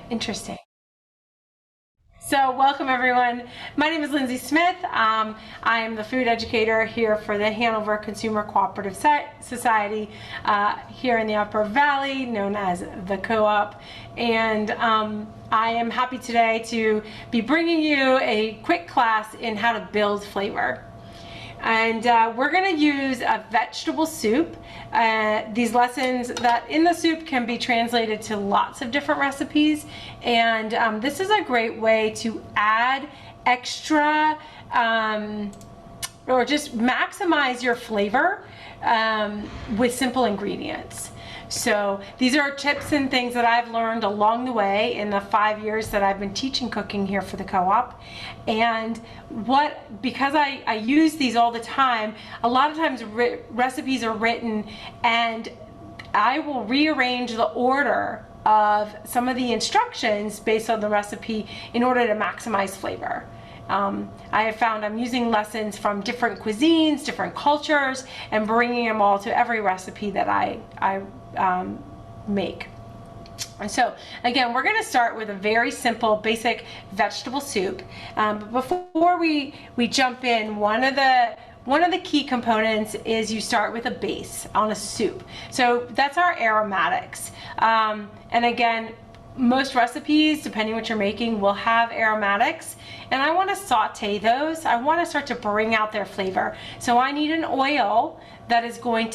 interesting. So welcome everyone. My name is Lindsay Smith. I am the food educator here for the Hanover Consumer Cooperative Society here in the Upper Valley, known as the Co-op. And I am happy today to be bringing you a quick class in how to build flavor. And we're going to use a vegetable soup. These lessons that in the soup can be translated to lots of different recipes, and this is a great way to add extra or just maximize your flavor with simple ingredients. So these are tips and things that I've learned along the way in the 5 years that I've been teaching cooking here for the Co-op. And because I use these all the time, a lot of times recipes are written and I will rearrange the order of some of the instructions based on the recipe in order to maximize flavor. I have found I'm using lessons from different cuisines, different cultures, and bringing them all to every recipe that I make. And so again, we're going to start with a very simple basic vegetable soup. But before we jump in, one of the key components is you start with a base on a soup. So that's our aromatics. And again, most recipes, depending what you're making, will have aromatics, and I want to saute those. I want to start to bring out their flavor. So I need an oil that is going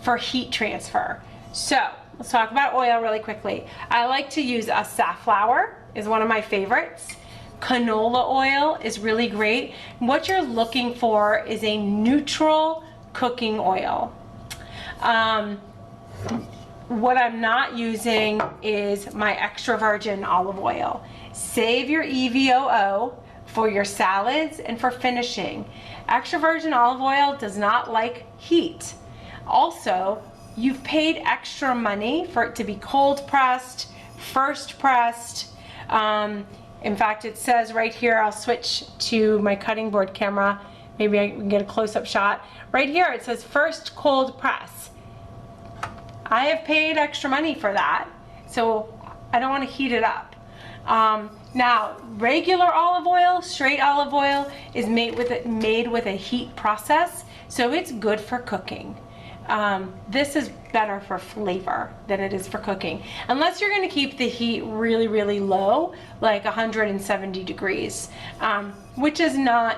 for heat transfer. So let's talk about oil really quickly. I like to use a safflower, is one of my favorites. Canola oil is really great. What you're looking for is a neutral cooking oil. What I'm not using is my extra virgin olive oil. Save your EVOO for your salads and for finishing. Extra virgin olive oil does not like heat. Also, you've paid extra money for it to be cold pressed, first pressed. In fact, it says right here, I'll switch to my cutting board camera. Maybe I can get a close-up shot. Right here, it says first cold press. I have paid extra money for that, so I don't want to heat it up. Now, regular olive oil, straight olive oil, is made with a heat process, so it's good for cooking. This is better for flavor than it is for cooking, unless you're going to keep the heat really, really low, like 170 degrees, which is not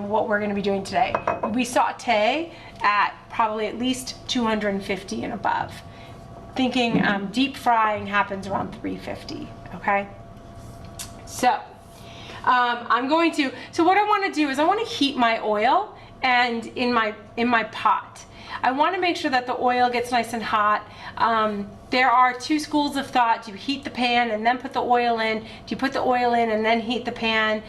what we're going to be doing today. We saute at probably at least 250 and above. Thinking deep frying happens around 350, okay? So so what I want to do is I want to heat my oil and in my pot. I want to make sure that the oil gets nice and hot. There are two schools of thought. Do you heat the pan and then put the oil in? Do you put the oil in and then heat the pan?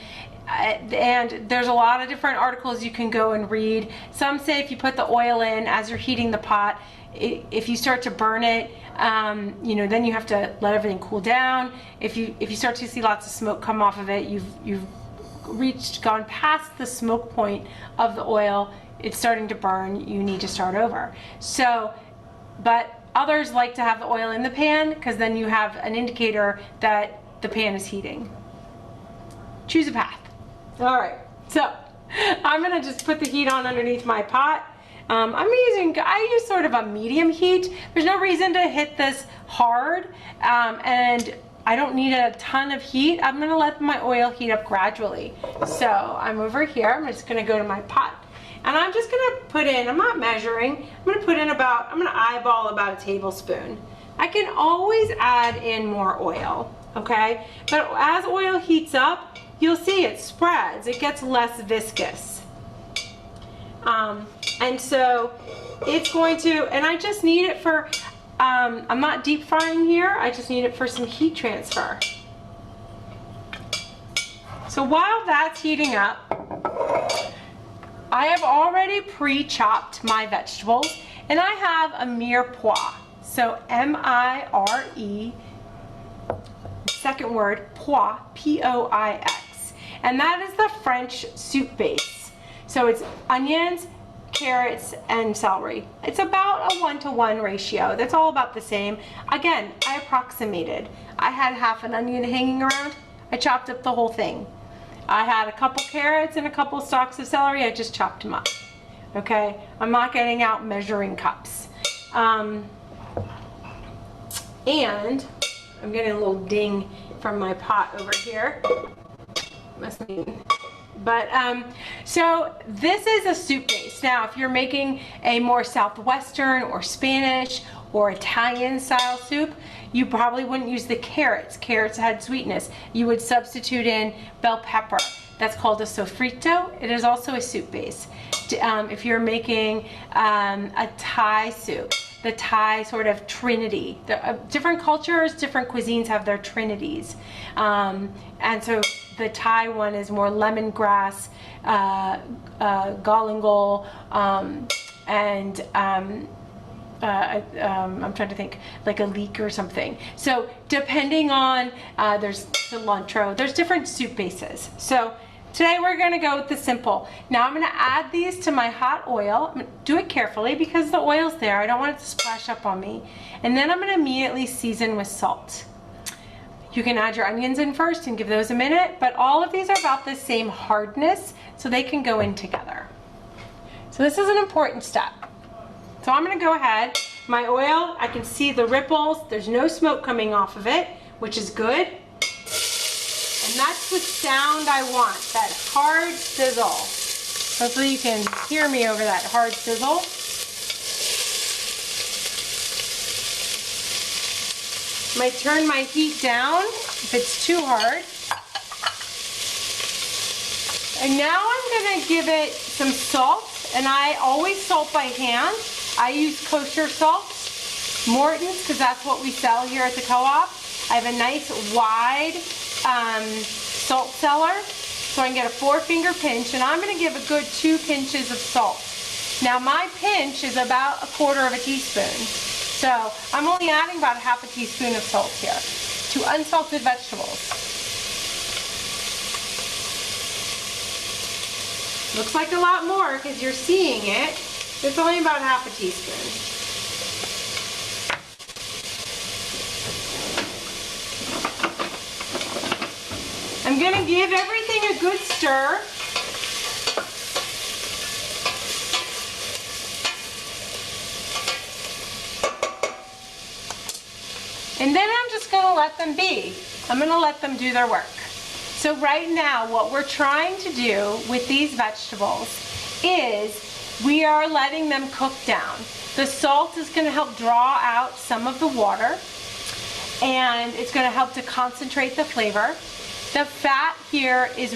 And there's a lot of different articles you can go and read. Some say if you put the oil in as you're heating the pot, if you start to burn it, then you have to let everything cool down. If you start to see lots of smoke come off of it, you've gone past the smoke point of the oil. It's starting to burn. You need to start over. So, but others like to have the oil in the pan because then you have an indicator that the pan is heating. Choose a path. All right. So I'm gonna just put the heat on underneath my pot. I use sort of a medium heat. There's no reason to hit this hard, and I don't need a ton of heat. I'm gonna let my oil heat up gradually. So I'm over here, I'm just gonna go to my pot, and I'm just gonna put in, I'm not measuring, I'm gonna eyeball about a tablespoon. I can always add in more oil, okay? But as oil heats up, you'll see it spreads, it gets less viscous. And so it's going to, and I just need it for, I'm not deep frying here, I just need it for some heat transfer. So while that's heating up, I have already pre-chopped my vegetables, and I have a mirepoix. So M-I-R-E, second word, poix, P-O-I-X. And that is the French soup base. So it's onions, carrots, and celery. It's about a 1-to-1 ratio. That's all about the same. Again, I approximated. I had half an onion hanging around. I chopped up the whole thing. I had a couple carrots and a couple stalks of celery. I just chopped them up. Okay, I'm not getting out measuring cups. And I'm getting a little ding from my pot over here. Must mean. But so this is a soup base. Now, if you're making a more Southwestern or Spanish or Italian style soup, you probably wouldn't use the carrots. Carrots had sweetness. You would substitute in bell pepper. That's called a sofrito. It is also a soup base. If you're making a Thai soup, the Thai sort of trinity. Different cultures, different cuisines have their trinities. And so the Thai one is more lemongrass, galangal, and I'm trying to think, like a leek or something. So depending on, there's cilantro, there's different soup bases. So today we're gonna go with the simple. Now I'm gonna add these to my hot oil. I'm gonna do it carefully because the oil's there. I don't want it to splash up on me. And then I'm gonna immediately season with salt. You can add your onions in first and give those a minute, but all of these are about the same hardness, so they can go in together. So this is an important step. So I'm gonna go ahead, my oil, I can see the ripples, there's no smoke coming off of it, which is good. And that's the sound I want, that hard sizzle. Hopefully you can hear me over that hard sizzle. Might turn my heat down if it's too hard. And now I'm gonna give it some salt, and I always salt by hand. I use kosher salt, Morton's, because that's what we sell here at the co-op. I have a nice wide salt cellar, so I can get a 4-finger pinch, and I'm gonna give a good 2 pinches of salt. Now my pinch is about 1/4 teaspoon. So I'm only adding about 1/2 teaspoon of salt here to unsalted vegetables. Looks like a lot more because you're seeing it. It's only about 1/2 teaspoon. I'm gonna give everything a good stir. And then I'm just gonna let them be. I'm gonna let them do their work. So right now, what we're trying to do with these vegetables is we are letting them cook down. The salt is gonna help draw out some of the water, and it's gonna help to concentrate the flavor. The fat here is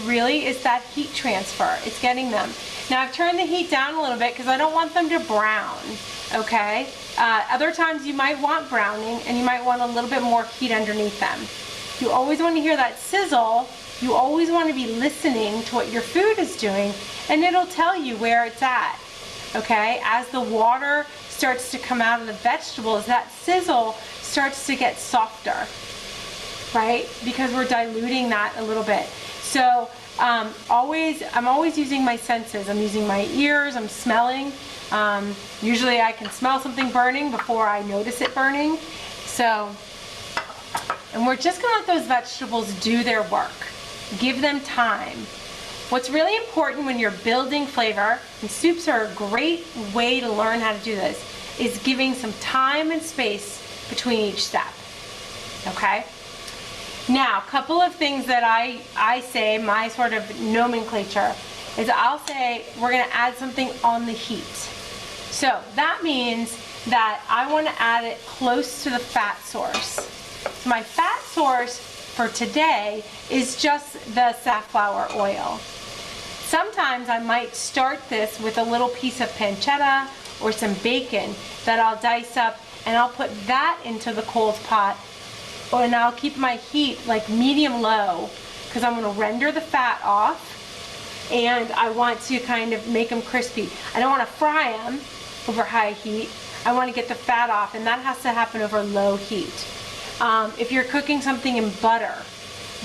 that heat transfer. It's getting them. Now I've turned the heat down a little bit because I don't want them to brown, okay? Other times you might want browning, and you might want a little bit more heat underneath them. You always want to hear that sizzle. You always want to be listening to what your food is doing, and it'll tell you where it's at, okay? As the water starts to come out of the vegetables, that sizzle starts to get softer, right? Because we're diluting that a little bit. So I'm always using my senses. I'm using my ears, I'm smelling. Usually I can smell something burning before I notice it burning. So, and we're just gonna let those vegetables do their work. Give them time. What's really important when you're building flavor, and soups are a great way to learn how to do this, is giving some time and space between each step, okay? Now, a couple of things that I say, my sort of nomenclature, is I'll say we're gonna add something on the heat. So that means that I wanna add it close to the fat source. So my fat source for today is just the safflower oil. Sometimes I might start this with a little piece of pancetta or some bacon that I'll dice up, and I'll put that into the cold pot, and I'll keep my heat like medium low because I'm going to render the fat off, and I want to kind of make them crispy. I don't want to fry them over high heat. I want to get the fat off, and that has to happen over low heat. If you're cooking something in butter,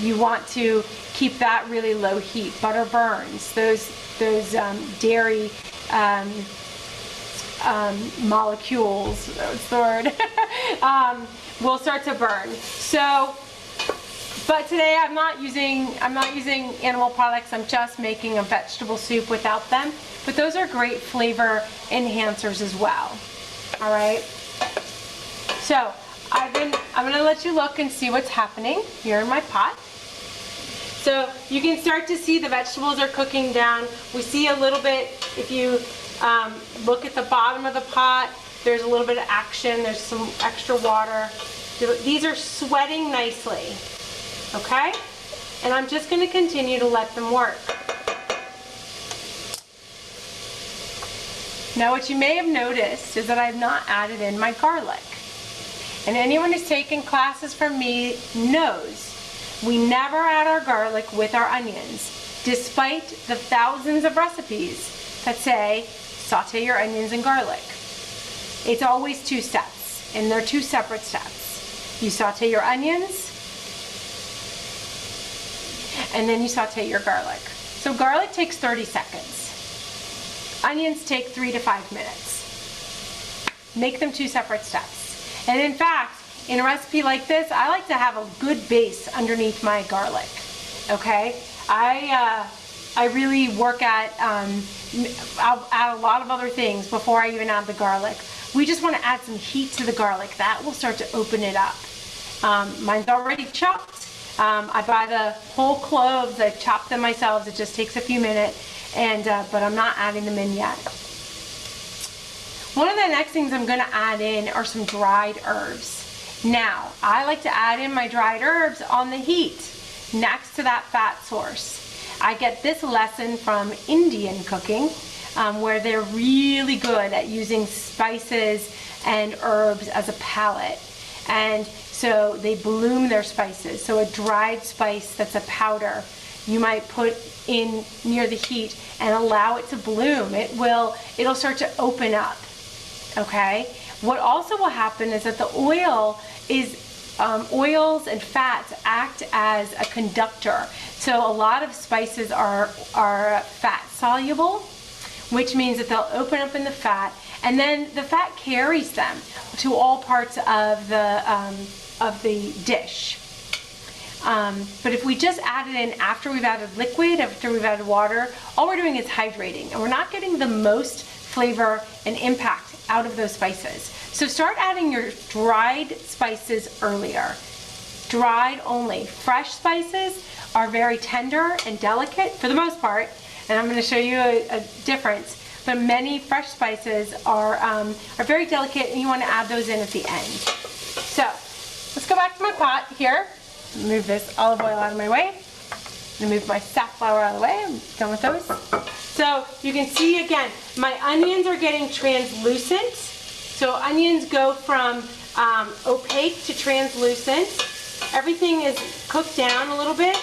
you want to keep that really low heat. Butter burns. Those dairy molecules, that's the word, will start to burn. So, but today I'm not using animal products. I'm just making a vegetable soup without them. But those are great flavor enhancers as well. All right. So I'm gonna let you look and see what's happening here in my pot. So you can start to see the vegetables are cooking down. We see a little bit, if you look at the bottom of the pot, there's a little bit of action. There's some extra water. These are sweating nicely, okay? And I'm just gonna continue to let them work. Now what you may have noticed is that I've not added in my garlic. And anyone who's taken classes from me knows we never add our garlic with our onions, despite the thousands of recipes that say saute your onions and garlic. It's always 2 steps, and they're 2 separate steps. You saute your onions, and then you saute your garlic. So garlic takes 30 seconds. Onions take 3 to 5 minutes. Make them 2 separate steps. And in fact, in a recipe like this, I like to have a good base underneath my garlic, okay? I really work at, I'll add a lot of other things before I even add the garlic. We just want to add some heat to the garlic. That will start to open it up. Mine's already chopped. I buy the whole cloves. I chop them myself. It just takes a few minutes, but I'm not adding them in yet. One of the next things I'm going to add in are some dried herbs. Now, I like to add in my dried herbs on the heat, next to that fat source. I get this lesson from Indian cooking, where they're really good at using spices and herbs as a palette. And so they bloom their spices. So a dried spice that's a powder, you might put in near the heat and allow it to bloom. It'll start to open up, okay? What also will happen is that the oils and fats act as a conductor. So a lot of spices are fat soluble, which means that they'll open up in the fat, and then the fat carries them to all parts of the dish. But if we just add it in after we've added liquid, after we've added water, all we're doing is hydrating, and we're not getting the most flavor and impact out of those spices. So start adding your dried spices earlier. Dried only. Fresh spices are very tender and delicate for the most part, and I'm going to show you a difference. But many fresh spices are very delicate, and you want to add those in at the end. So let's go back to my pot here. Move this olive oil out of my way. I'm going to move my safflower out of the way. I'm done with those. So you can see again, my onions are getting translucent. So onions go from opaque to translucent. Everything is cooked down a little bit.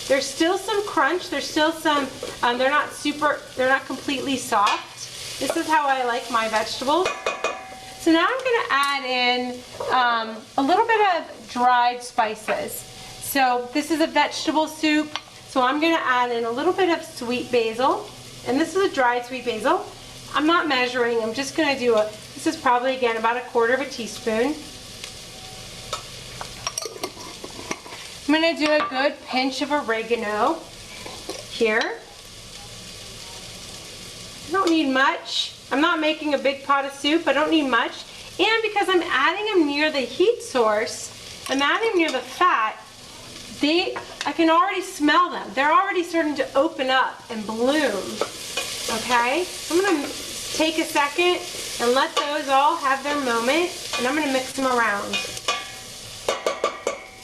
There's still some crunch. There's still some, they're not completely soft. This is how I like my vegetables. So now I'm gonna add in a little bit of dried spices. So this is a vegetable soup. So I'm gonna add in a little bit of sweet basil. And this is a dried sweet basil. I'm not measuring, I'm just gonna do this is probably again about 1/4 teaspoon. I'm gonna do a good pinch of oregano here. I don't need much. I'm not making a big pot of soup, I don't need much. And because I'm adding them near the heat source, I'm adding near the fat, I can already smell them. They're already starting to open up and bloom, okay? I'm gonna take a second and let those all have their moment, and I'm gonna mix them around.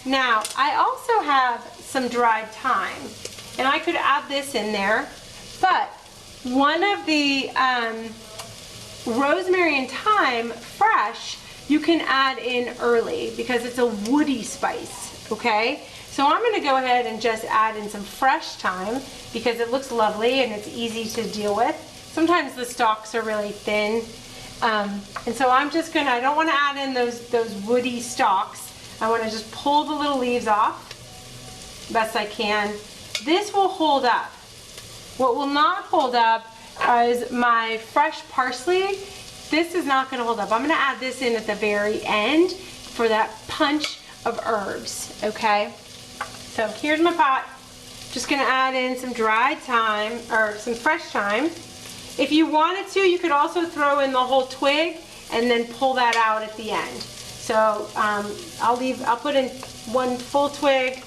Now, I also have some dried thyme, and I could add this in there, but one of the rosemary and thyme fresh, you can add in early because it's a woody spice, okay? So I'm gonna go ahead and just add in some fresh thyme because it looks lovely and it's easy to deal with. Sometimes the stalks are really thin. And so I'm just gonna, I don't wanna add in those woody stalks. I wanna just pull the little leaves off best I can. This will hold up. What will not hold up is my fresh parsley this is not gonna hold up. I'm gonna add this in at the very end for that punch of herbs, okay? So here's my pot. Just gonna add in some dried thyme, or some fresh thyme. If you wanted to, you could also throw in the whole twig and then pull that out at the end. So I'll put in one full twig,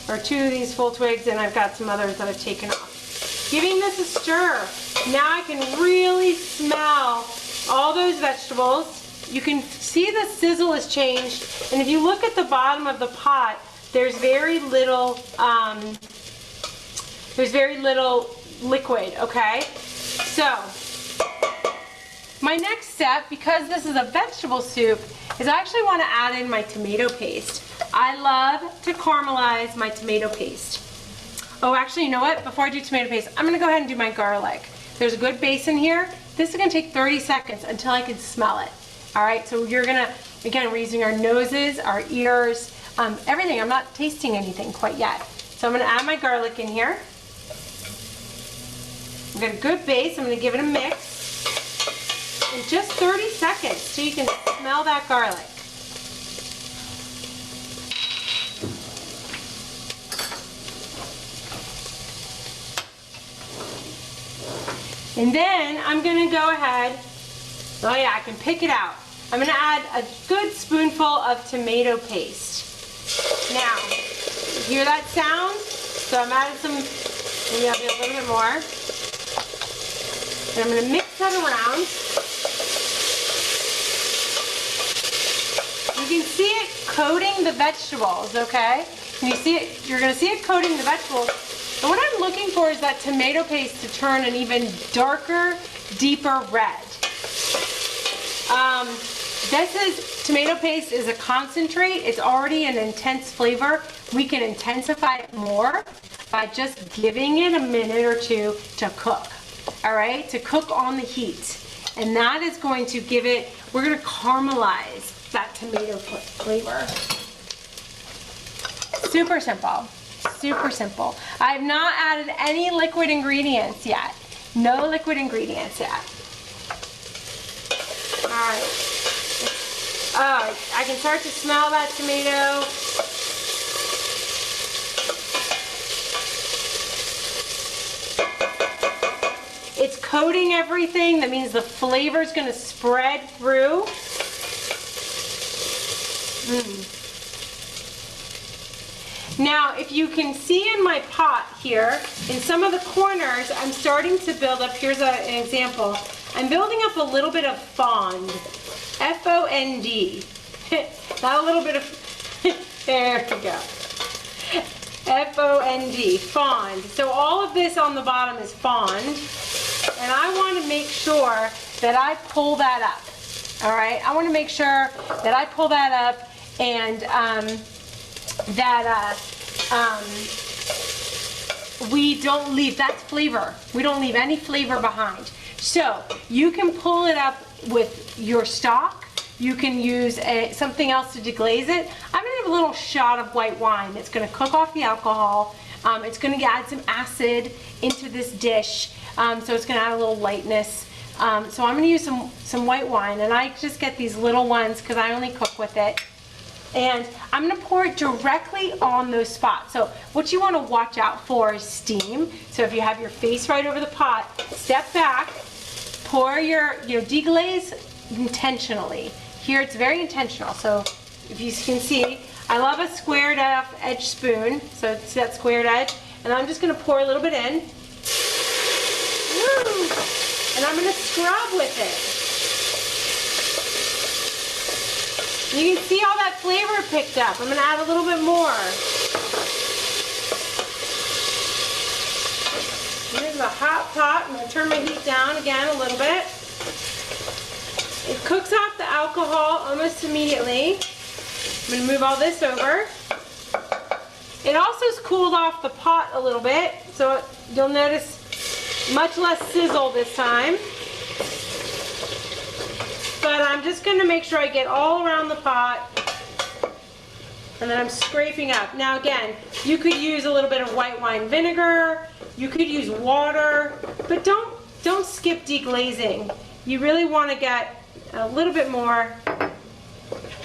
or 2 of these full twigs, and I've got some others that I've taken off. Giving this a stir. Now I can really smell all those vegetables. You can see the sizzle has changed, and if you look at the bottom of the pot, there's very little liquid, okay? So, my next step, because this is a vegetable soup, is I actually want to add in my tomato paste. I love to caramelize my tomato paste. Oh, actually, you know what? Before I do tomato paste, I'm gonna go ahead and do my garlic. There's a good base in here. This is gonna take 30 seconds until I can smell it. All right, so you're gonna, again, we're using our noses, our ears, everything. I'm not tasting anything quite yet. So I'm gonna add my garlic in here. I've got a good base. I'm gonna give it a mix. In just 30 seconds so you can smell that garlic. And then I'm gonna go ahead, oh yeah, I can pick it out. I'm gonna add a good spoonful of tomato paste. Now, you hear that sound? So I'm adding some, maybe I'll do a little bit more. And I'm gonna mix that around. You can see it coating the vegetables, okay? And you see it, you're gonna see it coating the vegetables. And what I'm looking for is that tomato paste to turn an even darker, deeper red. Tomato paste is a concentrate. It's already an intense flavor. We can intensify it more by just giving it a minute or two to cook, all right? To cook on the heat. And that is going to give it, we're gonna caramelize that tomato flavor. Super simple, super simple. I have not added any liquid ingredients yet. No liquid ingredients yet. All right. Oh, I can start to smell that tomato. It's coating everything. That means the flavor is going to spread through. Now, if you can see in my pot here, in some of the corners, I'm starting to build up, here's an example. I'm building up a little bit of fond. F-O-N-D. Not a little bit of, there we go. F-O-N-D, fond. So all of this on the bottom is fond. And I want to make sure that I pull that up. All right, I want to make sure that I pull that up and we don't leave, that's flavor. We don't leave any flavor behind. So you can pull it up with your stock. You can use something else to deglaze it. I'm gonna have a little shot of white wine. It's gonna cook off the alcohol. It's gonna add some acid into this dish. So it's gonna add a little lightness. So I'm gonna use some white wine, and I just get these little ones because I only cook with it. And I'm gonna pour it directly on those spots. So what you wanna watch out for is steam. So if you have your face right over the pot, step back, pour your, deglaze intentionally. Here it's very intentional. So if you can see, I love a squared edge spoon. So it's that squared edge. And I'm just gonna pour a little bit in. Woo! And I'm gonna scrub with it. You can see all that flavor picked up. I'm gonna add a little bit more. Here's a hot pot. I'm gonna turn my heat down again a little bit. It cooks off the alcohol almost immediately. I'm gonna move all this over. It also has cooled off the pot a little bit, so you'll notice much less sizzle this time. But I'm just going to make sure I get all around the pot, and then I'm scraping up. Now again, you could use a little bit of white wine vinegar, you could use water, but don't skip deglazing. you really want to get a little bit more,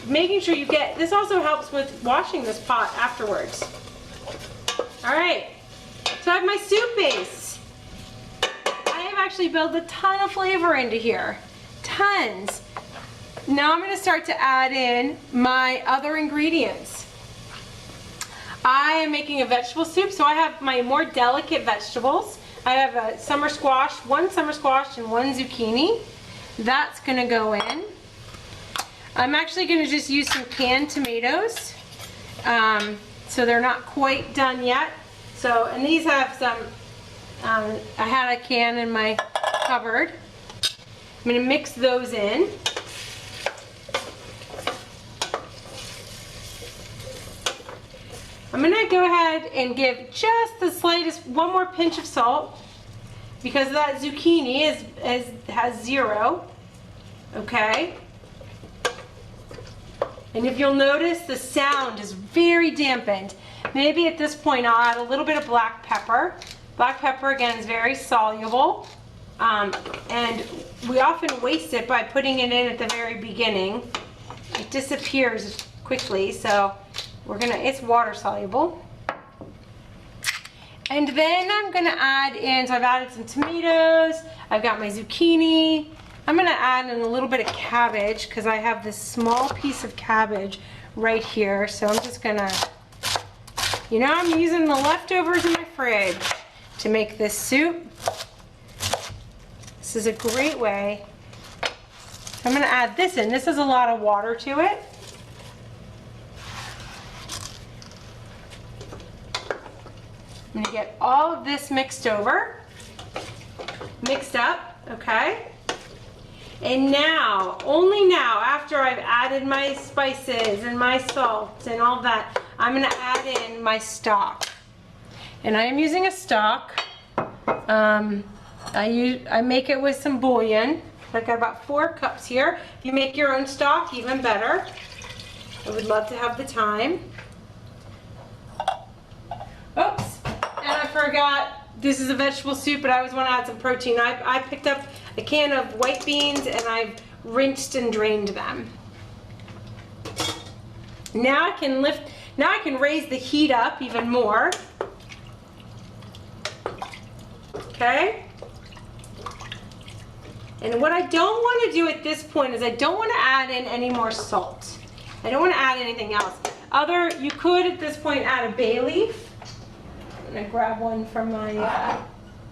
making sure you get, this also helps with washing this pot afterwards. All right, so I have my soup base. I have actually built a ton of flavor into here, tons. Now I'm going to start to add in my other ingredients. I am making a vegetable soup, so I have my more delicate vegetables. I have a summer squash, one summer squash and one zucchini. That's going to go in. I'm actually going to just use some canned tomatoes. So they're not quite done yet. So, and these have some, I had a can in my cupboard. I'm going to mix those in. I'm going to go ahead and give just the slightest, one more pinch of salt, because that zucchini has 0. Okay. And if you'll notice, the sound is very dampened. Maybe at this point I'll add a little bit of black pepper. Black pepper, again, is very soluble. And we often waste it by putting it in at the very beginning. It disappears quickly, so we're gonna, it's water soluble. And then I'm gonna add in, so I've added some tomatoes, I've got my zucchini. I'm gonna add in a little bit of cabbage because I have this small piece of cabbage right here. So I'm just gonna, you know, I'm using the leftovers in my fridge to make this soup. This is a great way. I'm gonna add this in. This has a lot of water to it. I'm gonna get all of this mixed up, okay? And now, only now, after I've added my spices and my salt and all that, I'm gonna add in my stock. And I am using a stock. I make it with some bouillon. I've got about 4 cups here. If you make your own stock, even better. I would love to have the time. Oops, and I forgot, this is a vegetable soup, but I always want to add some protein. I picked up a can of white beans and I've rinsed and drained them. Now I can raise the heat up even more. Okay? And what I don't want to do at this point is I don't want to add in any more salt. I don't want to add anything else. You could at this point add a bay leaf. I'm going to grab one from my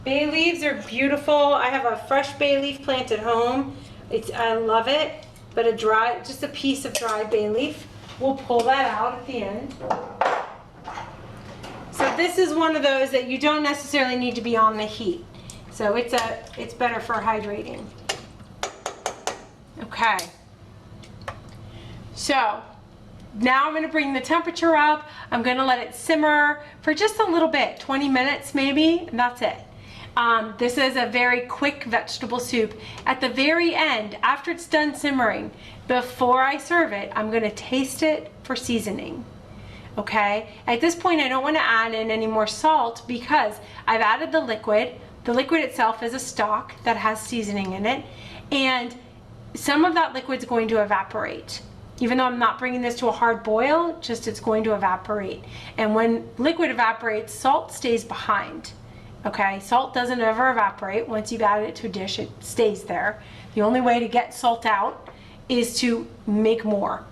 bay leaves are beautiful. I have a fresh bay leaf plant at home. I love it, but just a piece of dry bay leaf. We'll pull that out at the end. So this is one of those that you don't necessarily need to be on the heat. So it's better for hydrating. Okay. So now I'm going to bring the temperature up. I'm going to let it simmer for just a little bit, 20 minutes maybe, and that's it. This is a very quick vegetable soup. At the very end, after it's done simmering, before I serve it, I'm going to taste it for seasoning. Okay? At this point, I don't want to add in any more salt because I've added the liquid. The liquid itself is a stock that has seasoning in it, and some of that liquid is going to evaporate. Even though I'm not bringing this to a hard boil, it's going to evaporate. And when liquid evaporates, salt stays behind. Okay, salt doesn't ever evaporate. Once you've added it to a dish, it stays there. The only way to get salt out is to make more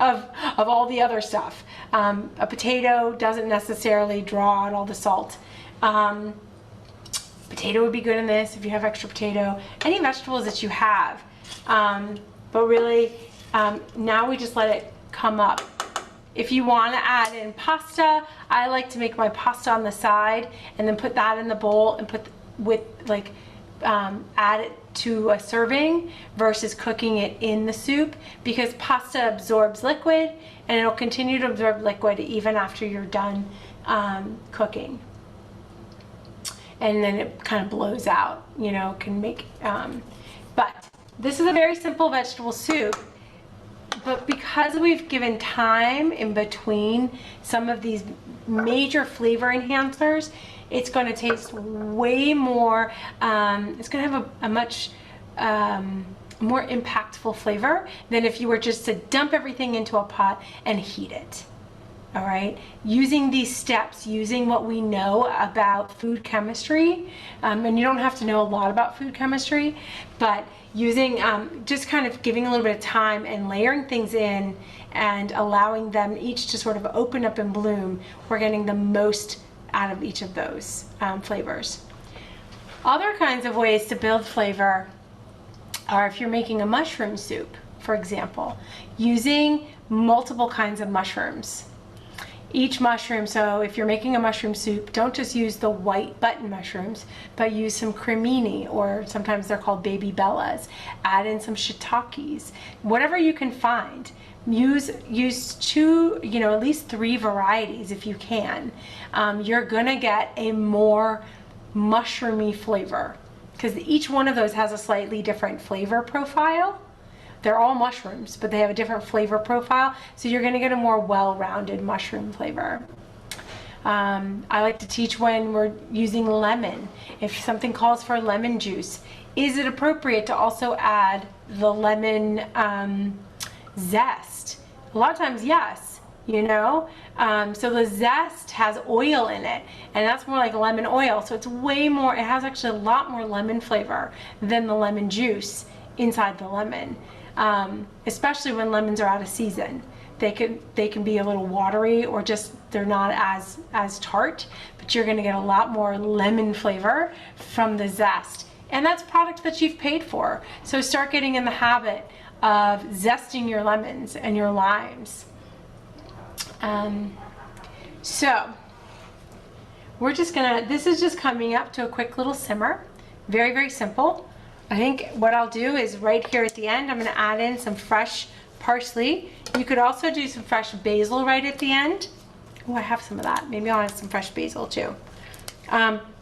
of all the other stuff. A potato doesn't necessarily draw out all the salt. Potato would be good in this if you have extra potato. Any vegetables that you have. But really, now we just let it come up. If you want to add in pasta, I like to make my pasta on the side and then put that in the bowl and add it to a serving versus cooking it in the soup, because pasta absorbs liquid and it'll continue to absorb liquid even after you're done cooking. And then it kind of blows out, you know, can make, but this is a very simple vegetable soup. But because we've given time in between some of these major flavor enhancers, it's going to taste way more, it's going to have a much more impactful flavor than if you were just to dump everything into a pot and heat it. All right, using these steps, using what we know about food chemistry, and you don't have to know a lot about food chemistry, but using, just kind of giving a little bit of time and layering things in and allowing them each to sort of open up and bloom, we're getting the most out of each of those flavors. Other kinds of ways to build flavor are if you're making a mushroom soup, for example, using multiple kinds of mushrooms. Each mushroom, so if you're making a mushroom soup, don't just use the white button mushrooms, but use some cremini, or sometimes they're called baby bellas. Add in some shiitakes, whatever you can find. Use two, at least 3 varieties if you can. You're gonna get a more mushroomy flavor because each one of those has a slightly different flavor profile. They're all mushrooms, but they have a different flavor profile, so you're gonna get a more well-rounded mushroom flavor. I like to teach when we're using lemon. If something calls for lemon juice, is it appropriate to also add the lemon zest? A lot of times, yes, so the zest has oil in it, and that's more like lemon oil, so it's way more, it has actually a lot more lemon flavor than the lemon juice inside the lemon. Especially when lemons are out of season. They can be a little watery, or just they're not as tart, but you're gonna get a lot more lemon flavor from the zest. And that's product that you've paid for. So start getting in the habit of zesting your lemons and your limes. So we're just gonna, this is just coming up to a quick little simmer. Very, very simple. I think what I'll do is right here at the end, I'm gonna add in some fresh parsley. You could also do some fresh basil right at the end. Oh, I have some of that. Maybe I'll add some fresh basil too.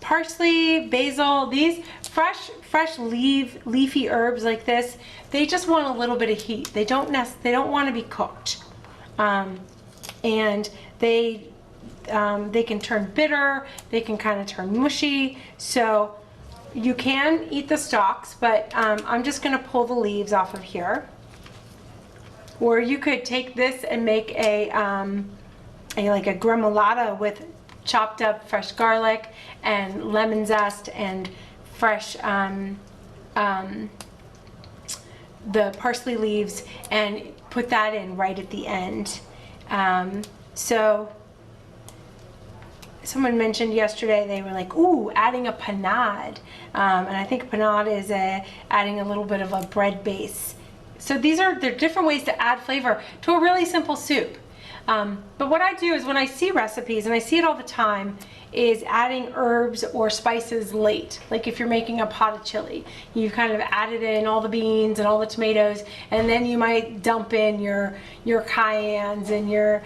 Parsley, basil, these fresh leafy herbs like this, they just want a little bit of heat. They don't want to be cooked. And they can turn bitter, they can kind of turn mushy. So you can eat the stalks, but I'm just gonna pull the leaves off of here. Or you could take this and make a gremolata with chopped up fresh garlic and lemon zest and fresh the parsley leaves, and put that in right at the end. So someone mentioned yesterday, they were like, ooh, adding a panade. And I think panade is adding a little bit of a bread base. So they're different ways to add flavor to a really simple soup. But what I do is when I see recipes, and I see it all the time, is adding herbs or spices late. Like if you're making a pot of chili, you've kind of added in all the beans and all the tomatoes, and then you might dump in your cayennes and your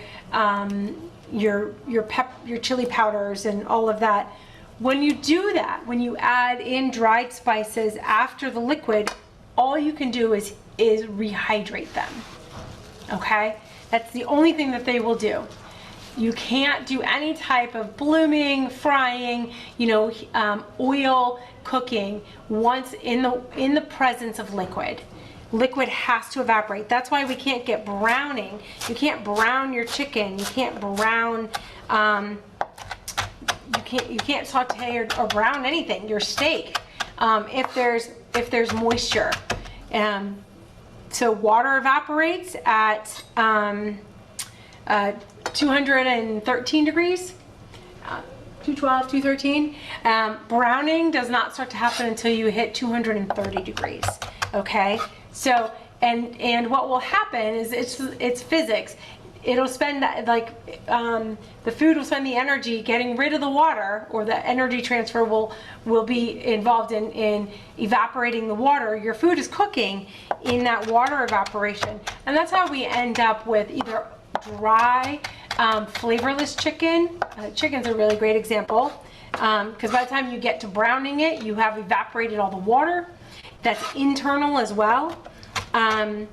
chili powders and all of that. When you do that, when you add in dried spices after the liquid, all you can do is rehydrate them. Okay? That's the only thing that they will do. You can't do any type of blooming, frying, oil cooking once in the presence of liquid. Liquid has to evaporate. That's why we can't get browning. You can't brown your chicken. You can't brown. You can't saute or brown anything. Your steak, if there's moisture. So water evaporates at 213 degrees, 212, 213. Browning does not start to happen until you hit 230 degrees. Okay. So and what will happen is it's physics. It'll spend the food will spend the energy getting rid of the water, or the energy transfer will be involved in evaporating the water. Your food is cooking in that water evaporation, and that's how we end up with either dry, flavorless chicken. Chicken's a really great example, because by the time you get to browning it, you have evaporated all the water. That's internal as well. And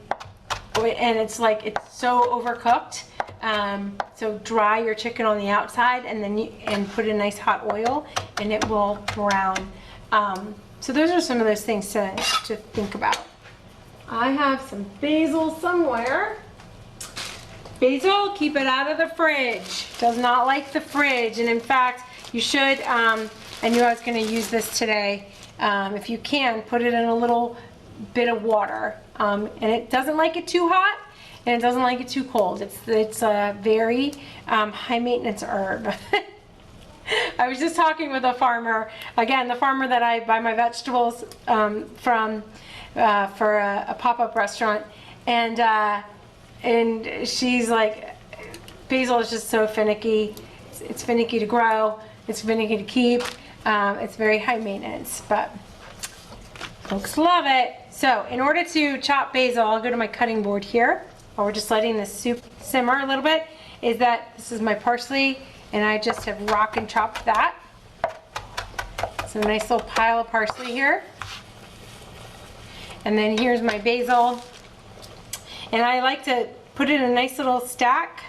it's so overcooked. So dry your chicken on the outside, and then put in nice hot oil, and it will brown So those are some of those things to think about. I have some basil somewhere. Basil, keep it out of the fridge. Does not like the fridge. And in fact, you should, I knew I was gonna use this today. If you can, put it in a little bit of water. And it doesn't like it too hot, and it doesn't like it too cold. It's a very high maintenance herb. I was just talking with a farmer, again, the farmer that I buy my vegetables from for a pop-up restaurant, and she's like, basil is just so finicky. It's finicky to grow, it's finicky to keep, it's very high maintenance, but folks love it. So in order to chop basil, I'll go to my cutting board here, while we're just letting the soup simmer a little bit, this is my parsley, and I just have rock and chopped that. So a nice little pile of parsley here. And then here's my basil. And I like to put it in a nice little stack.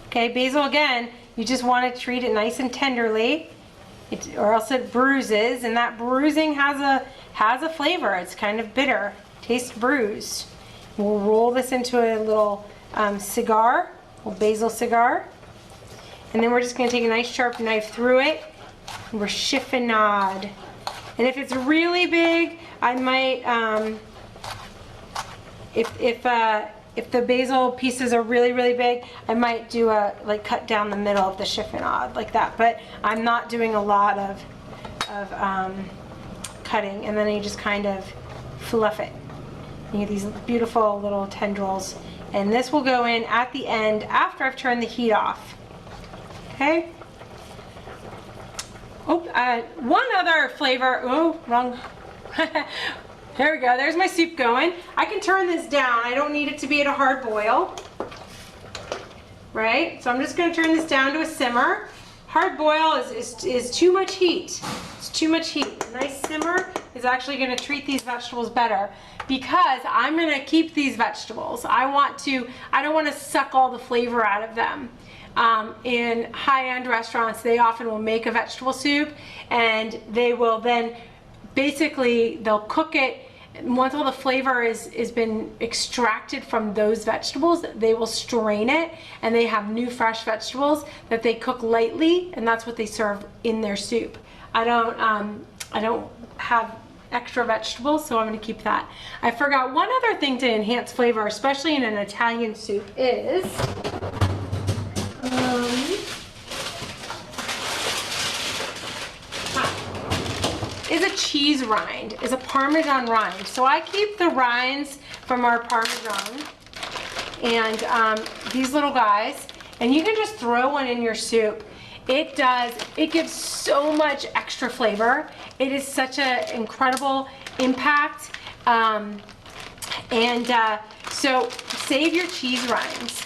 Okay, basil again, you just want to treat it nice and tenderly, or else it bruises, and that bruising has a flavor. It's kind of bitter, tastes bruised. We'll roll this into a little cigar, a little basil cigar. And then we're just going to take a nice sharp knife through it. And we're chiffonade. And if it's really big, I might, if the basil pieces are really, really big, I might do like cut down the middle of the chiffonade like that. But I'm not doing a lot of cutting. And then you just kind of fluff it. You get these beautiful little tendrils. And this will go in at the end after I've turned the heat off. Okay. Oh, one other flavor. Oh, wrong. There we go. There's my soup going. I can turn this down. I don't need it to be at a hard boil. Right? So I'm just going to turn this down to a simmer. Hard boil is too much heat. It's too much heat. A nice simmer is actually going to treat these vegetables better, because I'm going to keep these vegetables. I don't want to suck all the flavor out of them. In high-end restaurants, they often will make a vegetable soup, and they will then basically, they'll cook it. Once all the flavor is been extracted from those vegetables, they will strain it, and they have new fresh vegetables that they cook lightly, and that's what they serve in their soup. I don't have extra vegetables, so I'm going to keep that. I forgot one other thing to enhance flavor, especially in an Italian soup, is a cheese rind, is a Parmesan rind. So I keep the rinds from our Parmesan, and these little guys, and you can just throw one in your soup. It gives so much extra flavor. It is such an incredible impact. So save your cheese rinds.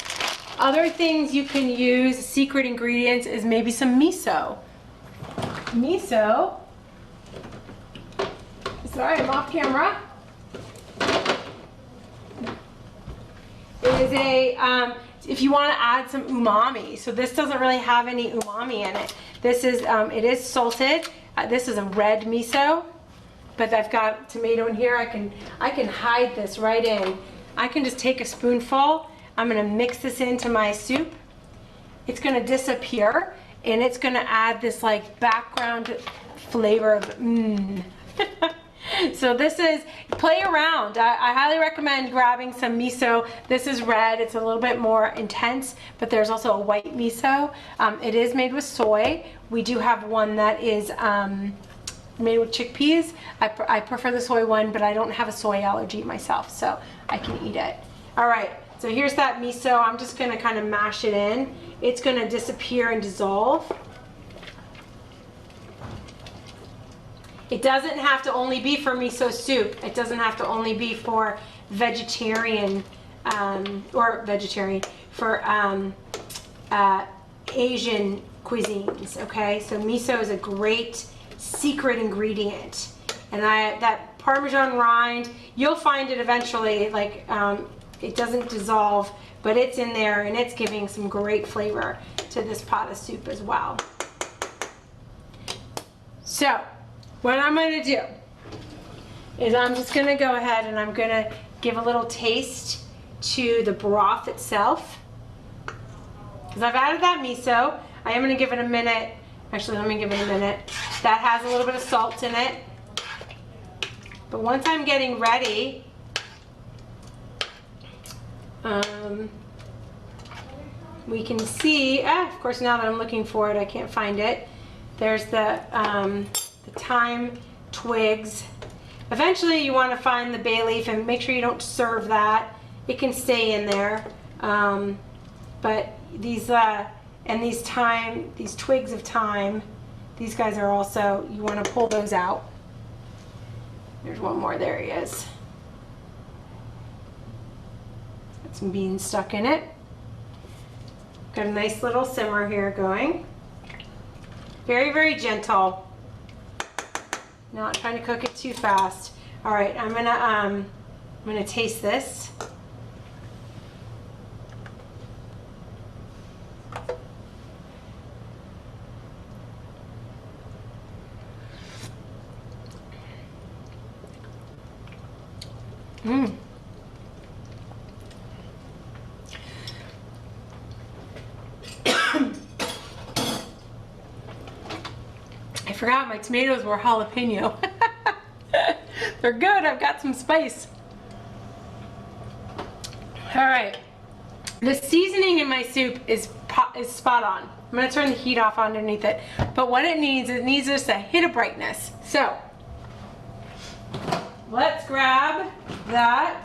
Other things you can use, secret ingredients, is maybe some miso. Miso, sorry, I'm off camera, is if you want to add some umami. So this doesn't really have any umami in it. This is, it is salted. This is a red miso, but I've got tomato in here. I can hide this right in. I can just take a spoonful. I'm going to mix this into my soup. It's going to disappear, and it's going to add this like background flavor of So this is, play around. I highly recommend grabbing some miso. This is red, it's a little bit more intense, but there's also a white miso. It is made with soy. We do have one that is made with chickpeas. I prefer the soy one, but I don't have a soy allergy myself, so I can eat it. All right, so here's that miso. I'm just gonna kind of mash it in. It's gonna disappear and dissolve. It doesn't have to only be for miso soup. It doesn't have to only be for vegetarian, for Asian cuisines, okay? So miso is a great secret ingredient. And that Parmesan rind, you'll find it eventually, like, it doesn't dissolve, but it's in there, and it's giving some great flavor to this pot of soup as well. So, what I'm going to do is I'm just gonna go ahead and I'm gonna give a little taste to the broth itself. Because I've added that miso. I am gonna give it a minute. Actually, let me give it a minute. That has a little bit of salt in it. But once I'm getting ready, we can see, of course now that I'm looking for it, I can't find it. There's the thyme twigs. Eventually you want to find the bay leaf and make sure you don't serve that. It can stay in there. But these, and these twigs of thyme, these guys are also, you want to pull those out. There's one more, there he is. Got some beans stuck in it. Got a nice little simmer here going. Very, very gentle. Not trying to cook it too fast. All right, I'm gonna taste this. I forgot my tomatoes were jalapeno. They're good, I've got some spice. All right, the seasoning in my soup is spot on. I'm gonna turn the heat off underneath it, but what it needs just a hit of brightness. So, let's grab that.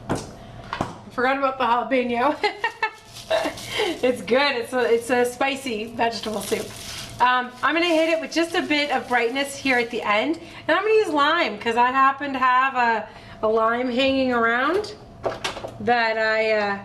I forgot about the jalapeno. It's good. It's a spicy vegetable soup. I'm gonna hit it with just a bit of brightness here at the end, and I'm gonna use lime because I happen to have a lime hanging around that I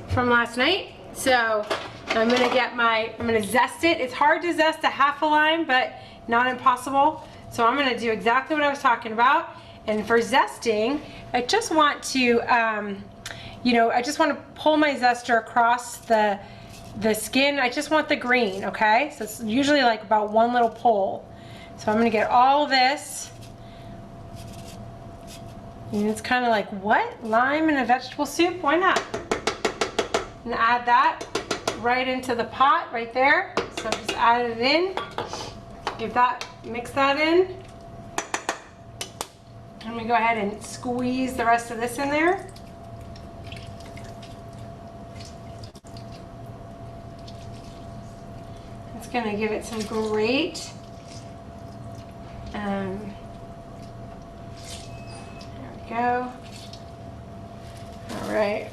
from last night. So I'm gonna zest it. It's hard to zest a half a lime, but not impossible. So I'm gonna do exactly what I was talking about. And for zesting, I just want to I just want to pull my zester across the skin. I just want the green, okay? So it's usually like about one little pull. So I'm gonna get all this. And it's kind of like, what? Lime in a vegetable soup? Why not? And add that right into the pot right there. So just add it in. Mix that in. I'm gonna go ahead and squeeze the rest of this in there. It's gonna give it some great, there we go. All right.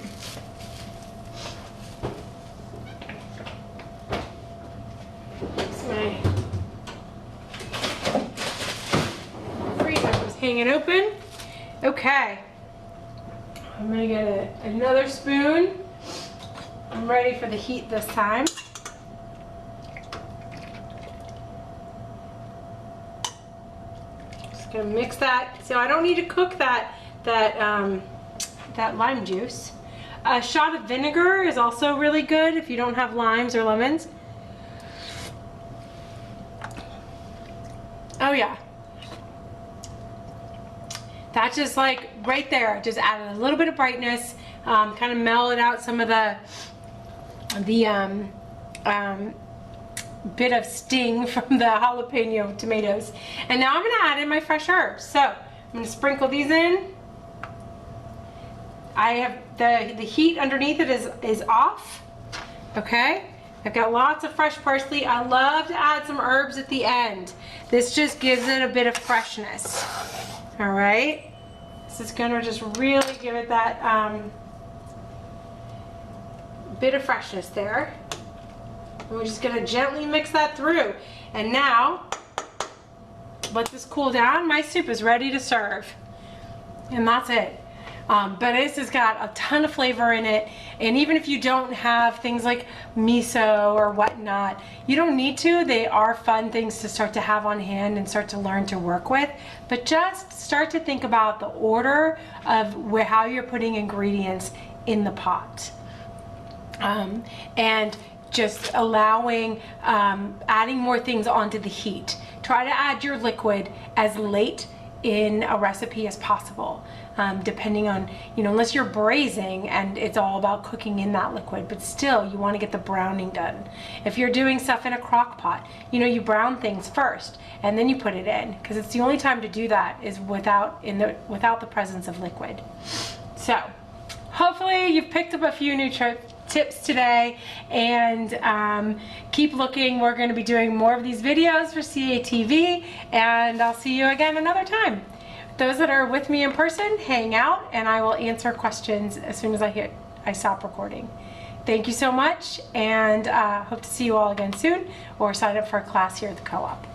My freezer was hanging open. Okay. I'm gonna get another spoon. I'm ready for the heat this time. Just gonna mix that. So I don't need to cook that lime juice. A shot of vinegar is also really good if you don't have limes or lemons. Oh yeah. That's just like right there, just added a little bit of brightness, kind of mellowed out some of the bit of sting from the jalapeno tomatoes. And now I'm gonna add in my fresh herbs. So I'm gonna sprinkle these in. I have the heat underneath it is off, okay? I've got lots of fresh parsley. I love to add some herbs at the end. This just gives it a bit of freshness. All right, this is gonna just really give it that bit of freshness there. And we're just gonna gently mix that through. And now, let this cool down. My soup is ready to serve. And that's it. But this has got a ton of flavor in it, and even if you don't have things like miso or whatnot, you don't need to. They are fun things to start to have on hand and start to learn to work with, but just start to think about the order of how you're putting ingredients in the pot. And just allowing, adding more things onto the heat. Try to add your liquid as late in a recipe as possible, depending on, unless you're braising and it's all about cooking in that liquid, but still you want to get the browning done. If you're doing stuff in a crock pot, you brown things first and then you put it in, because it's the only time to do that is without the presence of liquid. So hopefully you've picked up a few new tips today, and keep looking. We're going to be doing more of these videos for CATV, and I'll see you again another time. Those that are with me in person, hang out and I will answer questions as soon as I stop recording. Thank you so much, and hope to see you all again soon, or sign up for a class here at the co-op.